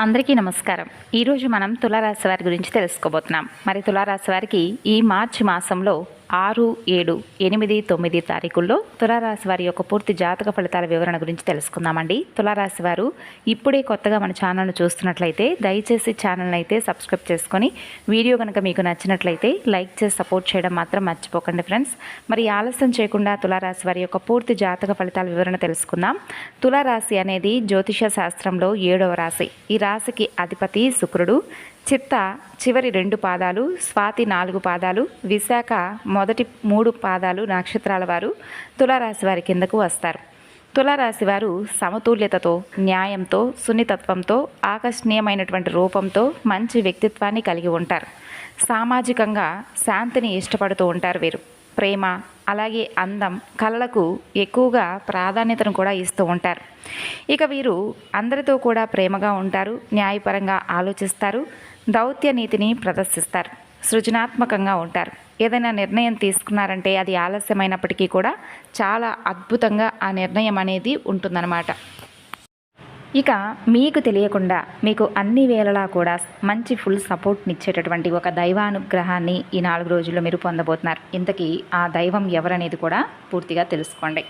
అందరికీ నమస్కారం. ఈరోజు మనం తులారాశి వారి గురించి తెలుసుకోబోతున్నాం. మరి తులారాశి వారికి ఈ మార్చి మాసంలో 6, 7, 8, 9 తారీఖుల్లో తులారాశి వారి యొక్క పూర్తి జాతక ఫలితాల వివరణ గురించి తెలుసుకుందామండి. తులారాశి వారు ఇప్పుడే కొత్తగా మన ఛానల్ను చూస్తున్నట్లయితే దయచేసి ఛానల్ని అయితే సబ్స్క్రైబ్ చేసుకొని వీడియో కనుక మీకు నచ్చినట్లయితే లైక్ చేసి సపోర్ట్ చేయడం మాత్రం మర్చిపోకండి ఫ్రెండ్స్. మరి ఆలస్యం చేయకుండా తులారాశి వారి యొక్క పూర్తి జాతక ఫలితాల వివరణ తెలుసుకుందాం. తులారాశి అనేది జ్యోతిష శాస్త్రంలో 7వ రాశి. ఈ రాశికి అధిపతి శుక్రుడు. చిత్త చివరి 2 పాదాలు, స్వాతి 4 పాదాలు, విశాఖ మొదటి 3 పాదాలు నక్షత్రాల వారు తులారాశి వారి కిందకు వస్తారు. తులారాశి వారు సమతుల్యతతో, న్యాయంతో, సున్నితత్వంతో, ఆకర్షణీయమైనటువంటి రూపంతో మంచి వ్యక్తిత్వాన్ని కలిగి ఉంటారు. సామాజికంగా శాంతిని ఇష్టపడుతూ ఉంటారు వీరు. ప్రేమ, అలాగే అందం, కళలకు ఎక్కువగా ప్రాధాన్యతను కూడా ఇస్తూ ఉంటారు. ఇక వీరు అందరితో కూడా ప్రేమగా ఉంటారు, న్యాయపరంగా ఆలోచిస్తారు, దౌత్య నీతిని ప్రదర్శిస్తారు, సృజనాత్మకంగా ఉంటారు. ఏదైనా నిర్ణయం తీసుకున్నారంటే అది ఆలస్యమైనప్పటికీ కూడా చాలా అద్భుతంగా ఆ నిర్ణయం అనేది ఉంటుందన్నమాట. ఇక మీకు తెలియకుండా మీకు అన్ని వేళలా కూడా మంచి ఫుల్ సపోర్ట్ని ఇచ్చేటటువంటి ఒక దైవానుగ్రహాన్ని ఈ 4 రోజుల్లో మీరు పొందబోతున్నారు. ఇంతకీ ఆ దైవం ఎవరనేది కూడా పూర్తిగా తెలుసుకోండి.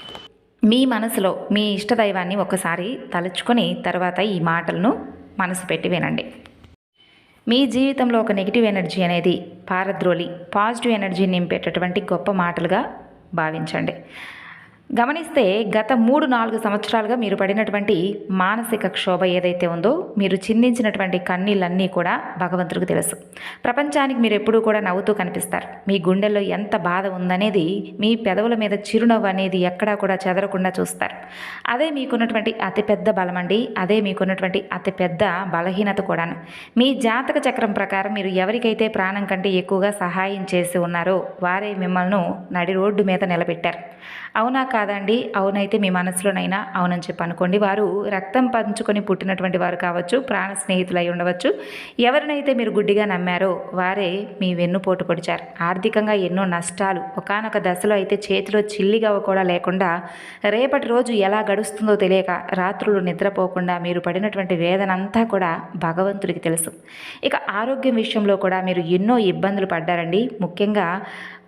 మీ మనసులో మీ ఇష్ట దైవాన్ని ఒకసారి తలుచుకొని తర్వాత ఈ మాటలను మనసు పెట్టి వినండి. మీ జీవితంలో ఒక నెగిటివ్ ఎనర్జీ అనేది పారద్రోలి పాజిటివ్ ఎనర్జీ నింపేటటువంటి గొప్ప మాటలుగా భావించండి. గమనిస్తే గత 3-4 సంవత్సరాలుగా మీరు పడినటువంటి మానసిక క్షోభ ఏదైతే ఉందో, మీరు చిందించినటువంటి కన్నీళ్ళన్నీ కూడా భగవంతుడికి తెలుసు. ప్రపంచానికి మీరు ఎప్పుడూ కూడా నవ్వుతూ కనిపిస్తారు. మీ గుండెల్లో ఎంత బాధ ఉందనేది, మీ పెదవుల మీద చిరునవ్వు అనేది ఎక్కడా కూడా చెదరకుండా చూస్తారు. అదే మీకున్నటువంటి అతిపెద్ద బలమండి. అదే మీకున్నటువంటి అతిపెద్ద బలహీనత కూడాను. మీ జాతక చక్రం ప్రకారం మీరు ఎవరికైతే ప్రాణం కంటే ఎక్కువగా సహాయం చేసి ఉన్నారో వారే మిమ్మల్ని నడి రోడ్డు మీద నిలబెట్టారు. అవునా కాదండి? అవునైతే మీ మనసులోనైనా అవునని చెప్పి అనుకోండి. వారు రక్తం పంచుకొని పుట్టినటువంటి వారు కావచ్చు, ప్రాణ స్నేహితులు అయి ఉండవచ్చు. ఎవరినైతే మీరు గుడ్డిగా నమ్మారో వారే మీ వెన్నుపోటు పొడిచారు. ఆర్థికంగా ఎన్నో నష్టాలు, ఒకానొక దశలో అయితే చేతిలో చిల్లిగా కూడా లేకుండా, రేపటి రోజు ఎలా గడుస్తుందో తెలియక రాత్రులు నిద్రపోకుండా మీరు పడినటువంటి వేదన అంతా కూడా భగవంతుడికి తెలుసు. ఇక ఆరోగ్యం విషయంలో కూడా మీరు ఎన్నో ఇబ్బందులు పడ్డారండి. ముఖ్యంగా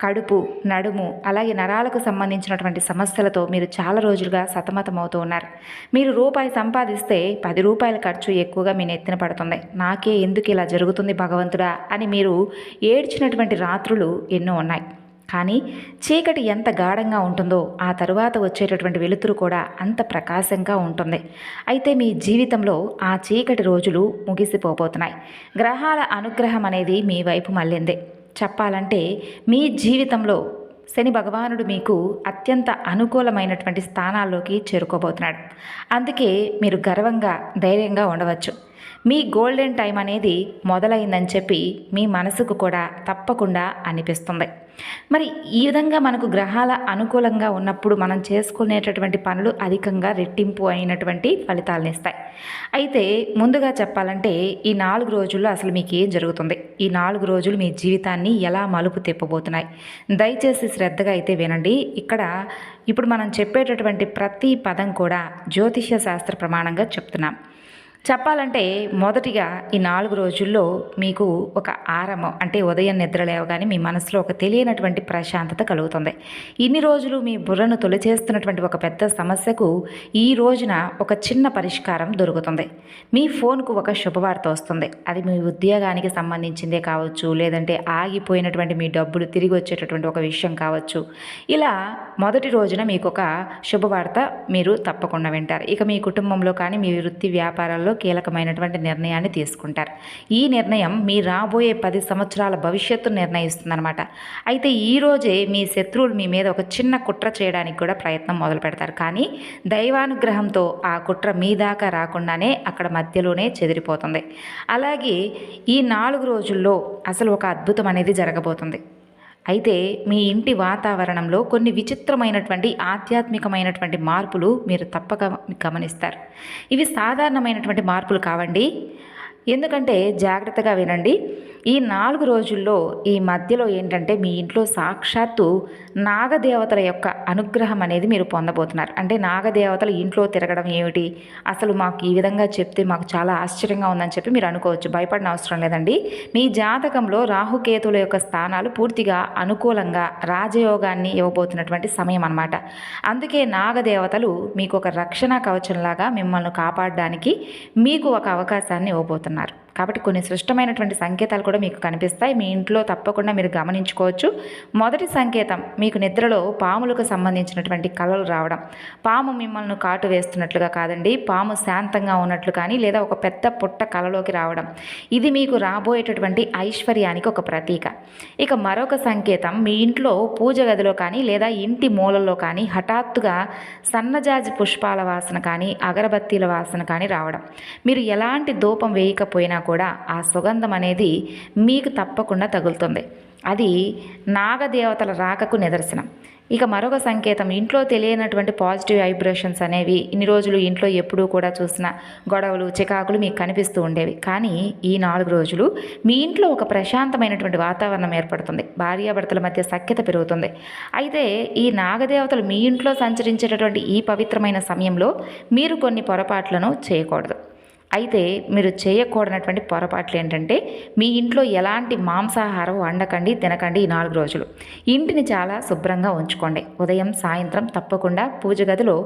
కడుపు, నడుము, అలాగే నరాలకు సంబంధించినటువంటి సమస్యలతో మీరు చాలా రోజులుగా సతమతమవుతూ ఉన్నారు. మీరు రూపాయి సంపాదిస్తే 10 రూపాయల ఖర్చు ఎక్కువగా మీ నెత్తిన పడుతుంది. నాకే ఎందుకు ఇలా జరుగుతుంది భగవంతుడా అని మీరు ఏడ్చినటువంటి రాత్రులు ఎన్నో ఉన్నాయి. కానీ చీకటి ఎంత గాఢంగా ఉంటుందో ఆ తరువాత వచ్చేటటువంటి వెలుతురు కూడా అంత ప్రకాశంగా ఉంటుంది. అయితే మీ జీవితంలో ఆ చీకటి రోజులు ముగిసిపోబోతున్నాయి. గ్రహాల అనుగ్రహం అనేది మీ వైపు మళ్ళింది. చెప్పాలంటే మీ జీవితంలో శని భగవానుడు మీకు అత్యంత అనుకూలమైనటువంటి స్థానాల్లోకి చేరుకోబోతున్నాడు. అందుకే మీరు గర్వంగా, ధైర్యంగా ఉండవచ్చు. మీ గోల్డెన్ టైం అనేది మొదలైందని చెప్పి మీ మనసుకు కూడా తప్పకుండా అనిపిస్తుంది. మరి ఈ విధంగా మనకు గ్రహాల అనుకూలంగా ఉన్నప్పుడు మనం చేసుకునేటటువంటి పనులు అధికంగా రెట్టింపు అయినటువంటి ఫలితాలను ఇస్తాయి. అయితే ముందుగా చెప్పాలంటే ఈ 4 రోజుల్లో అసలు మీకు ఏం జరుగుతుంది, ఈ 4 రోజులు మీ జీవితాన్ని ఎలా మలుపు తిప్పబోతున్నాయి, దయచేసి శ్రద్ధగా అయితే వినండి. ఇక్కడ ఇప్పుడు మనం చెప్పేటటువంటి ప్రతి పదం కూడా జ్యోతిష్య శాస్త్ర ప్రమాణంగా చెప్తున్నాం. చెప్పాలంటే మొదటిగా ఈ 4 రోజుల్లో మీకు ఒక ఆరంభం అంటే ఉదయం నిద్ర లేవగానే మీ మనసులో ఒక తెలియనటువంటి ప్రశాంతత కలుగుతుంది. ఇన్ని రోజులు మీ బుర్రను తొలిచేస్తున్నటువంటి ఒక పెద్ద సమస్యకు ఈ రోజున ఒక చిన్న పరిష్కారం దొరుకుతుంది. మీ ఫోన్కు ఒక శుభవార్త వస్తుంది. అది మీ ఉద్యోగానికి సంబంధించిందే కావచ్చు, లేదంటే ఆగిపోయినటువంటి మీ డబ్బులు తిరిగి వచ్చేటటువంటి ఒక విషయం కావచ్చు. ఇలా మొదటి రోజున మీకు ఒక శుభవార్త మీరు తప్పకుండా వింటారు. ఇక మీ కుటుంబంలో కానీ మీ వృత్తి వ్యాపారాల్లో కీలకమైనటువంటి నిర్ణయాన్ని తీసుకుంటారు. ఈ నిర్ణయం మీ రాబోయే 10 సంవత్సరాల భవిష్యత్తును నిర్ణయిస్తుందన్నమాట. అయితే ఈ రోజే మీ శత్రువులు మీ మీద ఒక చిన్న కుట్ర చేయడానికి కూడా ప్రయత్నం మొదలు పెడతారు. కానీ దైవానుగ్రహంతో ఆ కుట్ర మీ దాకా రాకుండానే అక్కడ మధ్యలోనే చెదిరిపోతుంది. అలాగే ఈ 4 రోజుల్లో అసలు ఒక అద్భుతం అనేది జరగబోతుంది. అయితే మీ ఇంటి వాతావరణంలో కొన్ని విచిత్రమైనటువంటి ఆధ్యాత్మికమైనటువంటి మార్పులు మీరు తప్పక గమనిస్తారు. ఇవి సాధారణమైనటువంటి మార్పులు కావండి. ఎందుకంటే జాగ్రత్తగా వినండి. ఈ 4 రోజుల్లో ఈ మధ్యలో ఏంటంటే మీ ఇంట్లో సాక్షాత్తు నాగదేవతల యొక్క అనుగ్రహం అనేది మీరు పొందబోతున్నారు. అంటే నాగదేవతలు ఇంట్లో తిరగడం ఏమిటి, అసలు మాకు ఈ విధంగా చెప్తే మాకు చాలా ఆశ్చర్యంగా ఉందని చెప్పి మీరు అనుకోవచ్చు. భయపడిన అవసరం లేదండి. మీ జాతకంలో రాహుకేతుల యొక్క స్థానాలు పూర్తిగా అనుకూలంగా రాజయోగాన్ని ఇవ్వబోతున్నటువంటి సమయం అన్నమాట. అందుకే నాగదేవతలు మీకు ఒక రక్షణ కవచంలాగా మిమ్మల్ని కాపాడడానికి మీకు ఒక అవకాశాన్ని ఇవ్వబోతున్నారు. కాబట్టి కొన్ని స్పష్టమైనటువంటి సంకేతాలు కూడా మీకు కనిపిస్తాయి. మీ ఇంట్లో తప్పకుండా మీరు గమనించుకోవచ్చు. మొదటి సంకేతం, మీకు నిద్రలో పాములకు సంబంధించినటువంటి కలలు రావడం. పాము మిమ్మల్ని కాటు వేస్తున్నట్లుగా కాదండి, పాము శాంతంగా ఉన్నట్లు కానీ లేదా ఒక పెద్ద పుట్ట కలలోకి రావడం. ఇది మీకు రాబోయేటటువంటి ఐశ్వర్యానికి ఒక ప్రతీక. ఇక మరొక సంకేతం, మీ ఇంట్లో పూజ గదిలో కానీ లేదా ఇంటి మూలల్లో కానీ హఠాత్తుగా సన్నజాజి పుష్పాల వాసన కానీ అగరబత్తీల వాసన కానీ రావడం. మీరు ఎలాంటి ధూపం వేయకపోయినా కూడా ఆ సుగంధం అనేది మీకు తప్పకుండా తగులుతుంది. అది నాగదేవతల రాకకు నిదర్శనం. ఇక మరొక సంకేతం, ఇంట్లో తెలియనటువంటి పాజిటివ్ వైబ్రేషన్స్ అనేవి ఇన్ని రోజులు ఇంట్లో ఎప్పుడూ కూడా చూసిన గొడవలు చికాకులు మీకు కనిపిస్తూ ఉండేవి. కానీ ఈ 4 రోజులు మీ ఇంట్లో ఒక ప్రశాంతమైనటువంటి వాతావరణం ఏర్పడుతుంది. భార్యాభర్తల మధ్య సఖ్యత పెరుగుతుంది. అయితే ఈ నాగదేవతలు మీ ఇంట్లో సంచరించేటటువంటి ఈ పవిత్రమైన సమయంలో మీరు కొన్ని పొరపాట్లను చేయకూడదు. అయితే మీరు చేయకూడనటువంటి పొరపాట్లు ఏంటంటే, మీ ఇంట్లో ఎలాంటి మాంసాహారం వండకండి, తినకండి ఈ 4 రోజులు. ఇంటిని చాలా శుభ్రంగా ఉంచుకోండి. ఉదయం సాయంత్రం తప్పకుండా పూజ గదిలో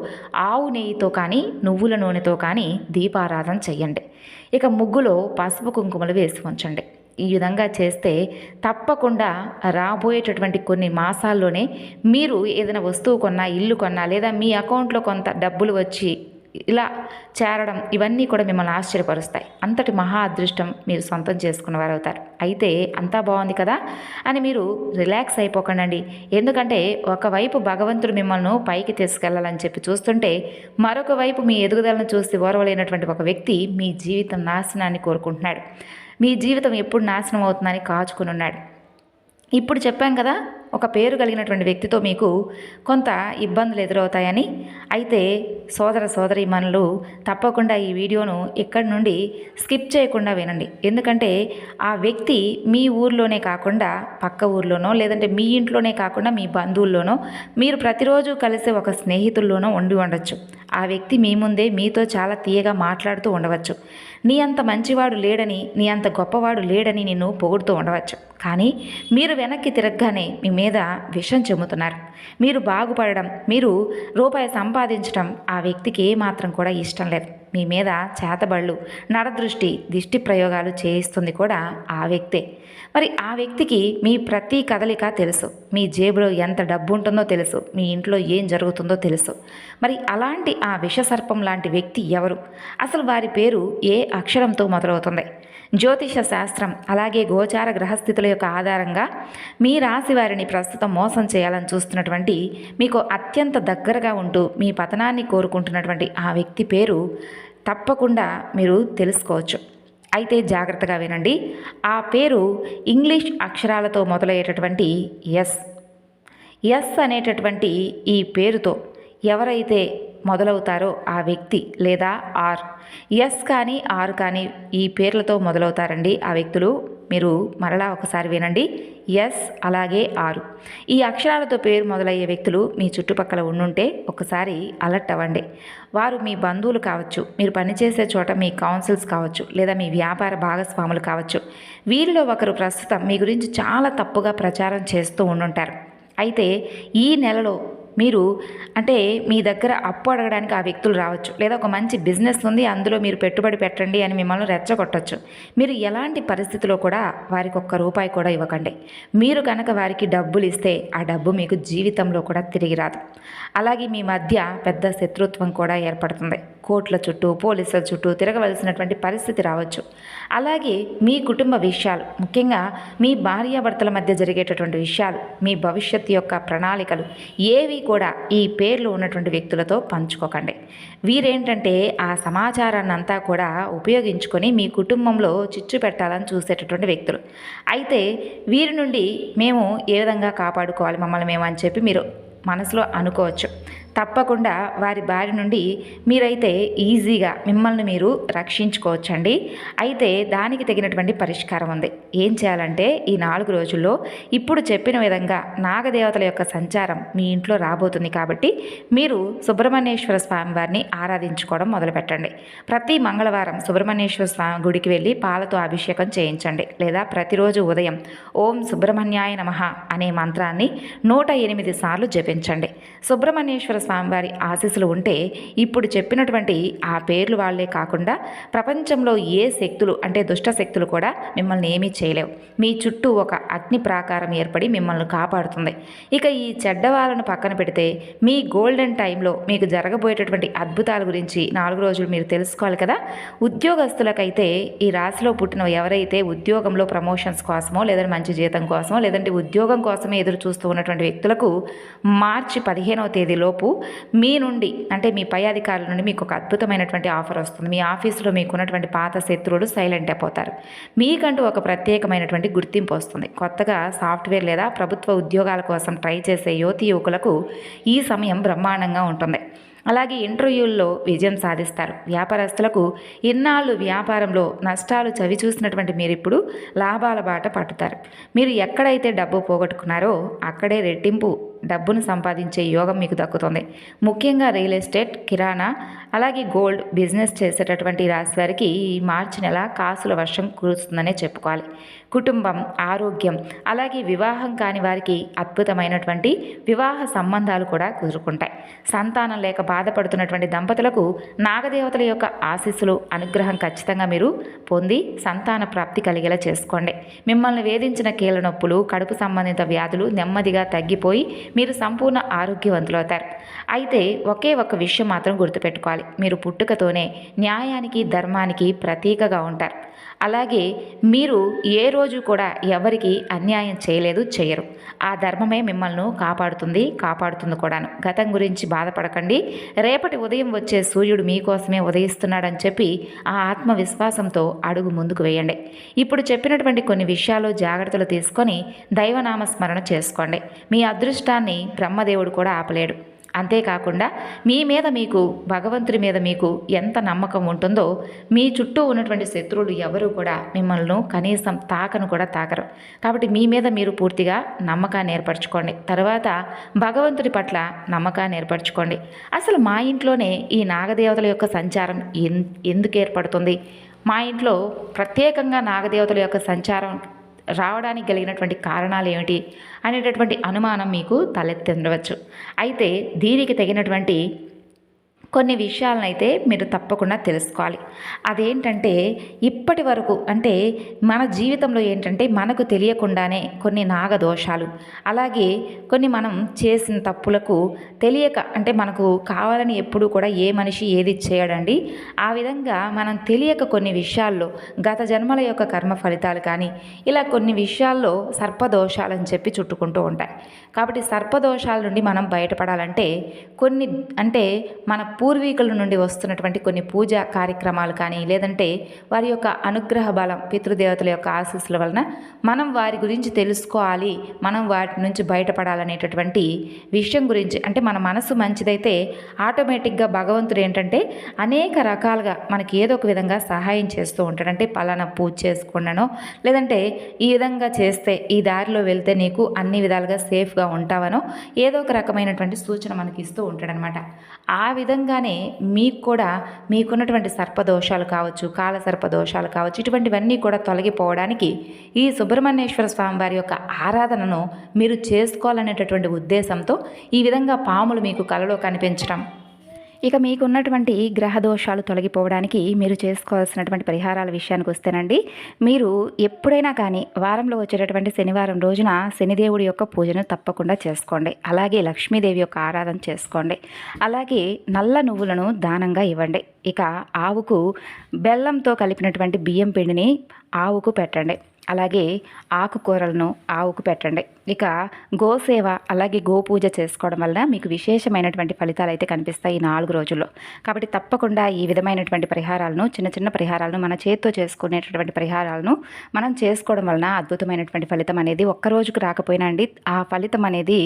ఆవు నెయ్యితో కానీ నువ్వుల నూనెతో కానీ దీపారాధన చెయ్యండి. ఇక ముగ్గులో పసుపు కుంకుమలు వేసి ఉంచండి. ఈ విధంగా చేస్తే తప్పకుండా రాబోయేటటువంటి కొన్ని మాసాల్లోనే మీరు ఏదైనా వస్తువు కొన్నా, ఇల్లు కొన్నా లేదా మీ అకౌంట్లో కొంత డబ్బులు వచ్చి ఇలా చేరడం, ఇవన్నీ కూడా మిమ్మల్ని ఆశ్చర్యపరుస్తాయి. అంతటి మహా అదృష్టం మీరు సొంతం చేసుకున్నవారు అవుతారు. అయితే అంతా బాగుంది కదా అని మీరు రిలాక్స్ అయిపోకండి. ఎందుకంటే ఒకవైపు భగవంతుడు మిమ్మల్ని పైకి తీసుకెళ్లాలని చెప్పి చూస్తుంటే, మరొక వైపు మీ ఎదుగుదలను చూసి ఓర్వలేనటువంటి ఒక వ్యక్తి మీ జీవితం నాశనాన్ని కోరుకుంటున్నాడు. మీ జీవితం ఎప్పుడు నాశనం అవుతుందని కాచుకుని ఉన్నాడు. ఇప్పుడు చెప్పాం కదా, ఒక పేరు కలిగినటువంటి వ్యక్తితో మీకు కొంత ఇబ్బందులు ఎదురవుతాయని. అయితే సోదర సోదరీమణులు తప్పకుండా ఈ వీడియోను ఇక్కడి నుండి స్కిప్ చేయకుండా వినండి. ఎందుకంటే ఆ వ్యక్తి మీ ఊర్లోనే కాకుండా పక్క ఊర్లోనో లేదంటే మీ ఇంట్లోనే కాకుండా మీ బంధువుల్లోనో మీరు ప్రతిరోజు కలిసే ఒక స్నేహితుల్లోనో ఉండి ఉండొచ్చు. ఆ వ్యక్తి మీ ముందే మీతో చాలా తీయగా మాట్లాడుతూ ఉండవచ్చు. నీ అంత మంచివాడు లేడని, నీ అంత గొప్పవాడు లేడని నిన్ను పొగుడుతూ ఉండవచ్చు. కానీ మీరు వెనక్కి తిరగగానే మీ మీద విషం చెమ్ముతున్నారు. మీరు బాగుపడడం, మీరు రూపాయి సంపాదించడం ఆ వ్యక్తికి ఏమాత్రం కూడా ఇష్టం లేదు. మీ మీద చేతబళ్ళు, నరదృష్టి, దిష్టి ప్రయోగాలు చేయిస్తుంది కూడా ఆ వ్యక్తే. మరి ఆ వ్యక్తికి మీ ప్రతి కదలిక తెలుసు. మీ జేబులో ఎంత డబ్బు ఉంటుందో తెలుసు. మీ ఇంట్లో ఏం జరుగుతుందో తెలుసు. మరి అలాంటి ఆ విషసర్పం లాంటి వ్యక్తి ఎవరు? అసలు వారి పేరు ఏ అక్షరంతో మొదలవుతుంది? జ్యోతిష శాస్త్రం అలాగే గోచార గ్రహస్థితుల యొక్క ఆధారంగా మీ రాశి వారిని ప్రస్తుతం మోసం చేయాలని చూస్తున్నటువంటి, మీకు అత్యంత దగ్గరగా ఉంటూ మీ పతనాన్ని కోరుకుంటున్నటువంటి ఆ వ్యక్తి పేరు తప్పకుండా మీరు తెలుసుకోవచ్చు. అయితే జాగ్రత్తగా వినండి. ఆ పేరు ఇంగ్లీష్ అక్షరాలతో మొదలయ్యేటటువంటి ఎస్ అనేటటువంటి ఈ పేరుతో ఎవరైతే మొదలవుతారో ఆ వ్యక్తి లేదా ఆర్, ఎస్ కానీ ఆర్ కానీ ఈ పేర్లతో మొదలవుతారండి ఆ వ్యక్తులు. మీరు మరలా ఒకసారి వినండి. ఎస్ అలాగే ఆరు ఈ అక్షరాలతో పేరు మొదలయ్యే వ్యక్తులు మీ చుట్టుపక్కల ఉండుంటే ఒకసారి అలర్ట్ అవ్వండి. వారు మీ బంధువులు కావచ్చు, మీరు పనిచేసే చోట మీ కౌన్సిల్స్ కావచ్చు, లేదా మీ వ్యాపార భాగస్వాములు కావచ్చు. వీరిలో ఒకరు ప్రస్తుతం మీ గురించి చాలా తప్పుగా ప్రచారం చేస్తూ ఉండుంటారు. అయితే ఈ నెలలో మీరు అంటే మీ దగ్గర అప్పు అడగడానికి ఆ వ్యక్తులు రావచ్చు, లేదా ఒక మంచి బిజినెస్ ఉంది అందులో మీరు పెట్టుబడి పెట్టండి అని మిమ్మల్ని రెచ్చగొట్టచ్చు. మీరు ఎలాంటి పరిస్థితిలో కూడా వారికి ఒక్క రూపాయి కూడా ఇవ్వకండి. మీరు కనుక వారికి డబ్బులు ఇస్తే ఆ డబ్బు మీకు జీవితంలో కూడా తిరిగి రాదు. అలాగే మీ మధ్య పెద్ద శత్రుత్వం కూడా ఏర్పడుతుంది. కోర్టుల చుట్టూ, పోలీసుల చుట్టూ తిరగవలసినటువంటి పరిస్థితి రావచ్చు. అలాగే మీ కుటుంబ విషయాలు, ముఖ్యంగా మీ భార్యాభర్తల మధ్య జరిగేటటువంటి విషయాలు, మీ భవిష్యత్తు యొక్క ప్రణాళికలు ఏవి కూడా ఈ పేర్లు ఉన్నటువంటి వ్యక్తులతో పంచుకోకండి. వీరేంటంటే ఆ సమాచారాన్ని అంతా కూడా ఉపయోగించుకొని మీ కుటుంబంలో చిచ్చు పెట్టాలని చూసేటటువంటి వ్యక్తులు. అయితే వీరి నుండి మేము ఏ విధంగా కాపాడుకోవాలి మమ్మల్ని మేము అని చెప్పి మీరు మనసులో అనుకోవచ్చు. తప్పకుండా వారి బారి నుండి మీరైతే ఈజీగా మిమ్మల్ని మీరు రక్షించుకోవచ్చండి. అయితే దానికి తగినటువంటి పరిష్కారం ఉంది. ఏం చేయాలంటే ఈ 4 రోజుల్లో ఇప్పుడు చెప్పిన విధంగా నాగదేవతల యొక్క సంచారం మీ ఇంట్లో రాబోతుంది కాబట్టి మీరు సుబ్రహ్మణ్యేశ్వర స్వామి వారిని ఆరాధించుకోవడం మొదలుపెట్టండి. ప్రతి మంగళవారం సుబ్రహ్మణ్యేశ్వర స్వామి గుడికి వెళ్ళి పాలతో అభిషేకం చేయించండి. లేదా ప్రతిరోజు ఉదయం ఓం సుబ్రహ్మణ్యాయ నమః అనే మంత్రాన్ని 108 సార్లు జపించండి. సుబ్రహ్మణ్యేశ్వర స్వామి వారి ఆశీస్సులు ఉంటే ఇప్పుడు చెప్పినటువంటి ఆ పేర్లు వాళ్లే కాకుండా ప్రపంచంలో ఏ శక్తులు అంటే దుష్ట శక్తులు కూడా మిమ్మల్ని ఏమీ చేయలేవు. మీ చుట్టూ ఒక అగ్ని ప్రాకారం ఏర్పడి మిమ్మల్ని కాపాడుతుంది. ఇక ఈ చెడ్డవాళ్ళను పక్కన పెడితే మీ గోల్డెన్ టైంలో మీకు జరగబోయేటటువంటి అద్భుతాల గురించి 4 రోజులు మీరు తెలుసుకోవాలి కదా. ఉద్యోగస్తులకైతే ఈ రాశిలో పుట్టిన ఎవరైతే ఉద్యోగంలో ప్రమోషన్స్ కోసమో లేదంటే మంచి జీతం కోసమో లేదంటే ఉద్యోగం కోసమే ఎదురు చూస్తూ ఉన్నటువంటి వ్యక్తులకు మార్చి 15వ తేదీలోపు మీ నుండి అంటే మీ పై అధికారుల నుండి మీకు ఒక అద్భుతమైనటువంటి ఆఫర్ వస్తుంది. మీ ఆఫీసులో మీకున్నటువంటి పాత శత్రువులు సైలెంట్ అయిపోతారు. మీకంటూ ఒక ప్రత్యేకమైనటువంటి గుర్తింపు వస్తుంది. కొత్తగా సాఫ్ట్వేర్ లేదా ప్రభుత్వ ఉద్యోగాల కోసం ట్రై చేసే యువతీ యువకులకు ఈ సమయం బ్రహ్మాండంగా ఉంటుంది. అలాగే ఇంటర్వ్యూల్లో విజయం సాధిస్తారు. వ్యాపారస్తులకు ఇన్నాళ్ళు వ్యాపారంలో నష్టాలు చవి చూసినటువంటి మీరు ఇప్పుడు లాభాల బాట పట్టుతారు. మీరు ఎక్కడైతే డబ్బు పోగొట్టుకున్నారో అక్కడే రెట్టింపు డబ్బును సంపాదించే యోగం మీకు దక్కుతుంది. ముఖ్యంగా రియల్ ఎస్టేట్, కిరాణా, అలాగే గోల్డ్ బిజినెస్ చేసేటటువంటి రాశి వారికి ఈ మార్చి నెల కాసుల వర్షం కురుస్తుందనే చెప్పుకోవాలి. కుటుంబం, ఆరోగ్యం, అలాగే వివాహం కాని వారికి అద్భుతమైనటువంటి వివాహ సంబంధాలు కూడా కుదురుకుంటాయి. సంతానం లేక బాధపడుతున్నటువంటి దంపతులకు నాగదేవతల యొక్క ఆశీస్సులు, అనుగ్రహం ఖచ్చితంగా మీరు పొంది సంతాన ప్రాప్తి కలిగేలా చేసుకోండి. మిమ్మల్ని వేధించిన కీళ్ళ నొప్పులు, కడుపు సంబంధిత వ్యాధులు నెమ్మదిగా తగ్గిపోయి మీరు సంపూర్ణ ఆరోగ్యవంతులవుతారు. అయితే ఒకే ఒక విషయం మాత్రం గుర్తుపెట్టుకోవాలి. మీరు పుట్టుకతోనే న్యాయానికి, ధర్మానికి ప్రతీకగా ఉంటారు. అలాగే మీరు ఏ రోజు కూడా ఎవరికి అన్యాయం చేయలేదు, చేయరు. ఆ ధర్మమే మిమ్మల్ని కాపాడుతుంది కూడాను. గతం గురించి బాధపడకండి. రేపటి ఉదయం వచ్చే సూర్యుడు మీకోసమే ఉదయిస్తున్నాడని చెప్పి ఆ ఆత్మవిశ్వాసంతో అడుగు ముందుకు వేయండి. ఇప్పుడు చెప్పినటువంటి కొన్ని విషయాలు జాగ్రత్తలు తీసుకొని దైవనామస్మరణ చేసుకోండి. మీ అదృష్టాన్ని బ్రహ్మదేవుడు కూడా ఆపలేడు. అంతేకాకుండా మీ మీద మీకు, భగవంతుడి మీద మీకు ఎంత నమ్మకం ఉంటుందో మీ చుట్టూ ఉన్నటువంటి శత్రువులు ఎవరు కూడా మిమ్మల్ని కనీసం తాకను కూడా తాకరు. కాబట్టి మీ మీద మీరు పూర్తిగా నమ్మకాన్ని ఏర్పరచుకోండి. తర్వాత భగవంతుడి పట్ల నమ్మకాన్ని ఏర్పరచుకోండి. అసలు మా ఇంట్లోనే ఈ నాగదేవతల యొక్క సంచారం ఎందుకు ఏర్పడుతుంది, మా ఇంట్లో ప్రత్యేకంగా నాగదేవతల యొక్క సంచారం రావడానికి కలిగినటువంటి కారణాలు ఏమిటి అనేటటువంటి అనుమానం మీకు తలెత్తుండవచ్చు. అయితే దీనికి తగినటువంటి కొన్ని విషయాలనైతే మీరు తప్పకుండా తెలుసుకోవాలి. అదేంటంటే ఇప్పటి వరకు అంటే మన జీవితంలో ఏంటంటే మనకు తెలియకుండానే కొన్ని నాగదోషాలు, అలాగే కొన్ని మనం చేసిన తప్పులకు తెలియక అంటే మనకు కావాలని ఎప్పుడూ కూడా ఏ మనిషి ఏది చేయడండి. ఆ విధంగా మనం తెలియక కొన్ని విషయాల్లో గత జన్మల యొక్క కర్మ ఫలితాలు కానీ ఇలా కొన్ని విషయాల్లో సర్పదోషాలని చెప్పి చుట్టుకుంటూ ఉంటాయి. కాబట్టి సర్పదోషాల నుండి మనం బయటపడాలంటే కొన్ని అంటే మన పూర్వీకుల నుండి వస్తున్నటువంటి కొన్ని పూజా కార్యక్రమాలు కానీ లేదంటే వారి యొక్క అనుగ్రహ బలం, పితృదేవతల యొక్క ఆశీస్సుల వలన మనం వారి గురించి తెలుసుకోవాలి, మనం వాటి నుంచి బయటపడాలనేటటువంటి విషయం గురించి అంటే మన మనసు మంచిదైతే ఆటోమేటిక్గా భగవంతుడు ఏంటంటే అనేక రకాలుగా మనకి ఏదో ఒక విధంగా సహాయం చేస్తూ ఉంటాడు. అంటే పలానా పూజ చేసుకున్నానో లేదంటే ఈ విధంగా చేస్తే ఈ దారిలో వెళ్తే నీకు అన్ని విధాలుగా సేఫ్గా ఉంటావనో ఏదో ఒక రకమైనటువంటి సూచన మనకి ఇస్తూ ఉంటాడనమాట. ఆ విధంగానే మీకు కూడా మీకున్నటువంటి సర్పదోషాలు కావచ్చు, కాల సర్పదోషాలు కావచ్చు, ఇటువంటివన్నీ కూడా తొలగిపోవడానికి ఈ సుబ్రహ్మణ్యేశ్వర స్వామి వారి యొక్క ఆరాధనను మీరు చేసుకోవాలనేటటువంటి ఉద్దేశంతో ఈ విధంగా పాములు మీకు కలలో కనిపించడం. ఇక మీకున్నటువంటి గ్రహ దోషాలు తొలగిపోవడానికి మీరు చేసుకోవాల్సినటువంటి పరిహారాల విషయానికి వస్తేనండి, మీరు ఎప్పుడైనా కానీ వారంలో వచ్చేటటువంటి శనివారం రోజున శనిదేవుడి యొక్క పూజను తప్పకుండా చేసుకోండి. అలాగే లక్ష్మీదేవి యొక్క ఆరాధన చేసుకోండి. అలాగే నల్ల నువ్వులను దానంగా ఇవ్వండి. ఇక ఆవుకు బెల్లంతో కలిపినటువంటి బియ్యం పిండిని ఆవుకు పెట్టండి. అలాగే ఆకుకూరలను ఆవుకు పెట్టండి. ఇక గోసేవ అలాగే గోపూజ చేసుకోవడం వలన మీకు విశేషమైనటువంటి ఫలితాలు అయితే కనిపిస్తాయి ఈ 4 రోజుల్లో. కాబట్టి తప్పకుండా ఈ విధమైనటువంటి పరిహారాలను, చిన్న చిన్న పరిహారాలను, మన చేత్తో చేసుకునేటటువంటి పరిహారాలను మనం చేసుకోవడం వలన అద్భుతమైనటువంటి ఫలితం అనేది ఒక్క రోజుకు రాకపోయినా అండి, ఆ ఫలితం అనేది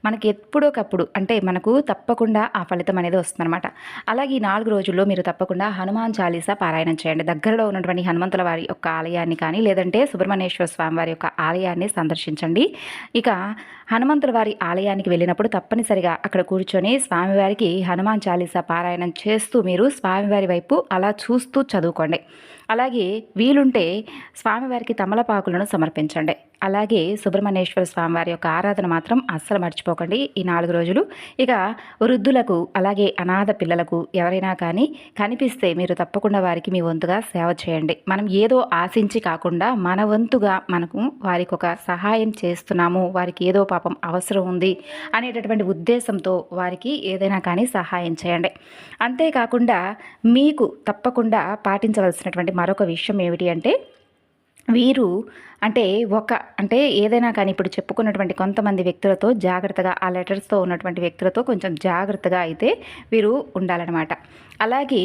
మనకి ఎప్పుడోకప్పుడు అంటే మనకు తప్పకుండా ఆ ఫలితం అనేది వస్తుందన్నమాట. అలాగే ఈ 4 రోజుల్లో మీరు తప్పకుండా హనుమాన్ చాలీసా పారాయణం చేయండి. దగ్గరలో ఉన్నటువంటి హనుమంతుల వారి యొక్క ఆలయాన్ని కానీ లేదంటే సుబ్రహ్మణ్యేశ్వర స్వామి వారి యొక్క ఆలయాన్ని సందర్శించండి. ఇక హనుమంతుల వారి ఆలయానికి వెళ్ళినప్పుడు తప్పనిసరిగా అక్కడ కూర్చొని స్వామివారికి హనుమాన్ చాలీసా పారాయణం చేస్తూ మీరు స్వామివారి వైపు అలా చూస్తూ చదువుకోండి. అలాగే వీలుంటే స్వామివారికి తమలపాకులను సమర్పించండి. అలాగే సుబ్రహ్మణ్యేశ్వర స్వామివారి యొక్క ఆరాధన మాత్రం అస్సలు మర్చిపోకండి ఈ 4 రోజులు. ఇక వృద్ధులకు అలాగే అనాథ పిల్లలకు ఎవరైనా కానీ కనిపిస్తే మీరు తప్పకుండా వారికి మీ వంతుగా సేవ చేయండి. మనం ఏదో ఆశించి కాకుండా మన వంతుగా మనకు వారికి ఒక సహాయం చేస్తున్నాము, వారికి ఏదో పాపం అవసరం ఉంది అనేటటువంటి ఉద్దేశంతో వారికి ఏదైనా కానీ సహాయం చేయండి. అంతేకాకుండా మీకు తప్పకుండా పాటించవలసినటువంటి మరొక విషయం ఏమిటి అంటే, వీరు అంటే ఏదైనా కానీ ఇప్పుడు చెప్పుకున్నటువంటి కొంతమంది వ్యక్తులతో జాగ్రత్తగా, ఆ లెటర్స్తో ఉన్నటువంటి వ్యక్తులతో కొంచెం జాగ్రత్తగా అయితే వీరు ఉండాలన్నమాట. అలాగే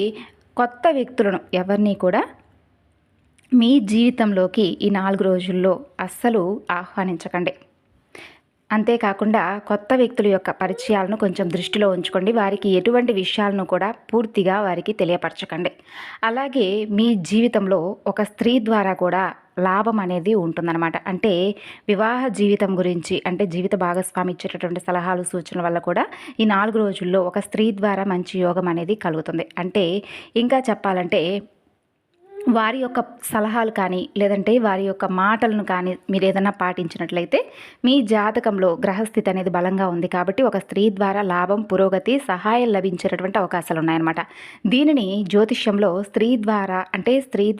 కొత్త వ్యక్తులను ఎవరిని కూడా మీ జీవితంలోకి ఈ 4 రోజుల్లో అస్సలు ఆహ్వానించకండి. అంతేకాకుండా కొత్త వ్యక్తుల యొక్క పరిచయాలను కొంచెం దృష్టిలో ఉంచుకోండి. వారికి ఎటువంటి విషయాలను కూడా పూర్తిగా వారికి తెలియపరచకండి. అలాగే మీ జీవితంలో ఒక స్త్రీ ద్వారా కూడా లాభం అనేది ఉంటుందన్నమాట. అంటే వివాహ జీవితం గురించి అంటే జీవిత భాగస్వామి ఇచ్చేటటువంటి సలహాలు సూచనల వల్ల కూడా ఈ 4 రోజుల్లో ఒక స్త్రీ ద్వారా మంచి యోగం అనేది కలుగుతుంది. అంటే ఇంకా చెప్పాలంటే వారి యొక్క సలహాలు కానీ లేదంటే వారి యొక్క మాటలను కానీ మీరు ఏదైనా పాటించినట్లయితే మీ జాతకంలో గ్రహస్థితి అనేది బలంగా ఉంది కాబట్టి ఒక స్త్రీ ద్వారా లాభం, పురోగతి, సహాయం లభించేటటువంటి అవకాశాలు ఉన్నాయన్నమాట. దీనిని జ్యోతిష్యంలో స్త్రీ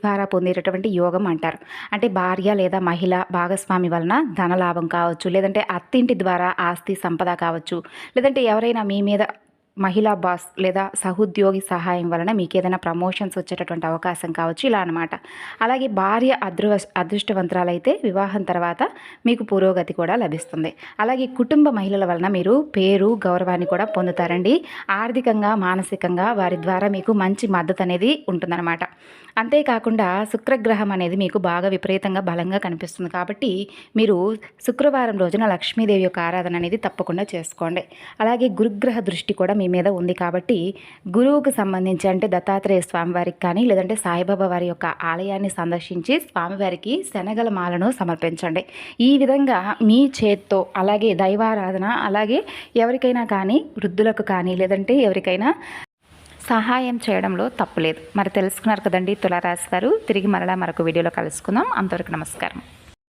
ద్వారా పొందేటటువంటి యోగం అంటారు. అంటే భార్య లేదా మహిళ భాగస్వామి వలన ధనలాభం కావచ్చు, లేదంటే అత్తింటి ద్వారా ఆస్తి సంపద కావచ్చు, లేదంటే ఎవరైనా మీ మీద మహిళా బాస్ లేదా సహోద్యోగి సహాయం వలన మీకు ఏదైనా ప్రమోషన్స్ వచ్చేటటువంటి అవకాశం కావచ్చు, ఇలా అనమాట. అలాగే భార్య అదృష్టవంతురాలైతే వివాహం తర్వాత మీకు పురోగతి కూడా లభిస్తుంది. అలాగే కుటుంబ మహిళల వలన మీరు పేరు, గౌరవాన్ని కూడా పొందుతారండి. ఆర్థికంగా, మానసికంగా వారి ద్వారా మీకు మంచి మద్దతు అనేది ఉంటుందన్నమాట. అంతేకాకుండా శుక్రగ్రహం అనేది మీకు బాగా విపరీతంగా బలంగా కనిపిస్తుంది కాబట్టి మీరు శుక్రవారం రోజున లక్ష్మీదేవి యొక్క ఆరాధన అనేది తప్పకుండా చేసుకోండి. అలాగే గురుగ్రహ దృష్టి కూడా మీ మీద ఉంది కాబట్టి గురువుకు సంబంధించి అంటే దత్తాత్రేయ స్వామివారికి కానీ లేదంటే సాయిబాబా వారి యొక్క ఆలయాన్ని సందర్శించి స్వామివారికి శనగల మాలను సమర్పించండి. ఈ విధంగా మీ చేత్తో అలాగే దైవారాధన అలాగే ఎవరికైనా కానీ వృద్ధులకు కానీ లేదంటే ఎవరికైనా సహాయం చేయడంలో తప్పులేదు. మరి తెలుసుకున్నారు కదండి తులారాశి వారు. తిరిగి మరలా మరొక వీడియోలో కలుసుకుందాం. అంతవరకు నమస్కారం.